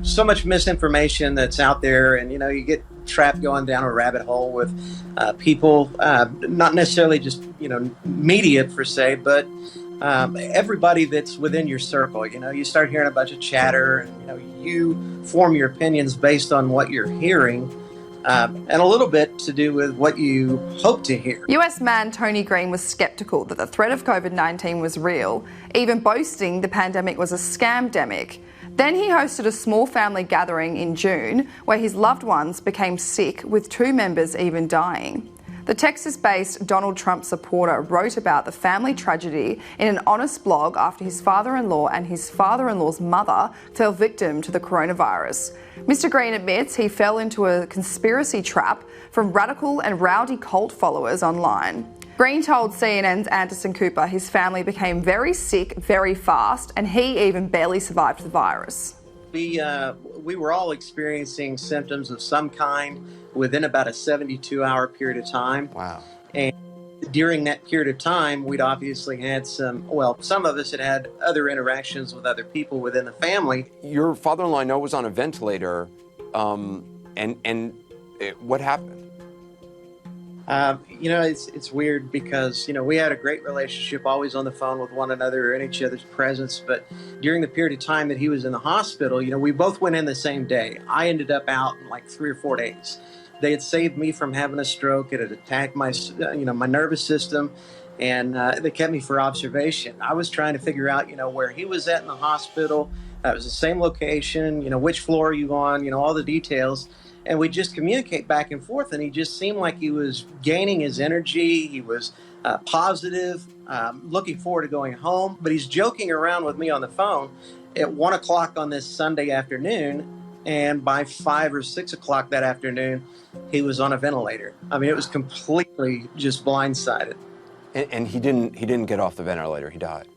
so much misinformation that's out there, and you get trapped going down a rabbit hole with people, not necessarily just media per se, but everybody that's within your circle. You start hearing a bunch of chatter, and you form your opinions based on what you're hearing. And a little bit to do with what you hope to hear. US man Tony Green was sceptical that the threat of COVID-19 was real, even boasting the pandemic was a scamdemic. Then he hosted a small family gathering in June where his loved ones became sick, with 2 members even dying. The Texas-based Donald Trump supporter wrote about the family tragedy in an honest blog after his father-in-law and his father-in-law's mother fell victim to the coronavirus. Mr. Green admits he fell into a conspiracy trap from radical and rowdy cult followers online. Green told CNN's Anderson Cooper his family became very sick very fast, and he even barely survived the virus. We were all experiencing symptoms of some kind within about a 72-hour period of time. Wow. And during that period of time, we'd obviously had some of us had other interactions with other people within the family. Your father-in-law, I know, was on a ventilator, and what happened? It's weird because, we had a great relationship, always on the phone with one another or in each other's presence. But during the period of time that he was in the hospital, we both went in the same day. I ended up out in like 3 or 4 days. They had saved me from having a stroke. It had attacked my nervous system, and they kept me for observation. I was trying to figure out, where he was at in the hospital. It was the same location, which floor are you on, all the details. And we just communicate back and forth, and he just seemed like he was gaining his energy. He was positive, looking forward to going home. But he's joking around with me on the phone at 1 o'clock on this Sunday afternoon, and by 5 or 6 o'clock that afternoon, he was on a ventilator. I mean, it was completely just blindsided. And he didn't get off the ventilator. He died.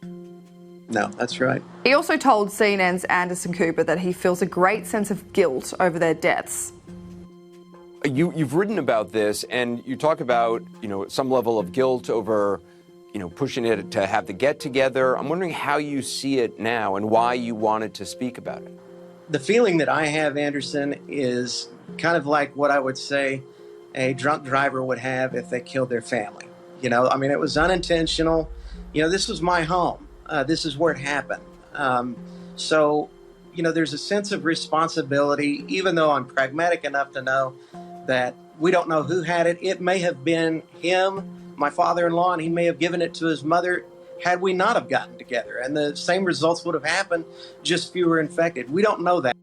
No, that's right. He also told CNN's Anderson Cooper that he feels a great sense of guilt over their deaths. You've written about this, and you talk about, some level of guilt over, pushing it to have the get-together. I'm wondering how you see it now and why you wanted to speak about it. The feeling that I have, Anderson, is kind of like what I would say a drunk driver would have if they killed their family. It was unintentional. This was my home. This is where it happened. So there's a sense of responsibility, even though I'm pragmatic enough to know that we don't know who had it. It may have been him, my father-in-law, and he may have given it to his mother had we not have gotten together. And the same results would have happened, just fewer infected. We don't know that.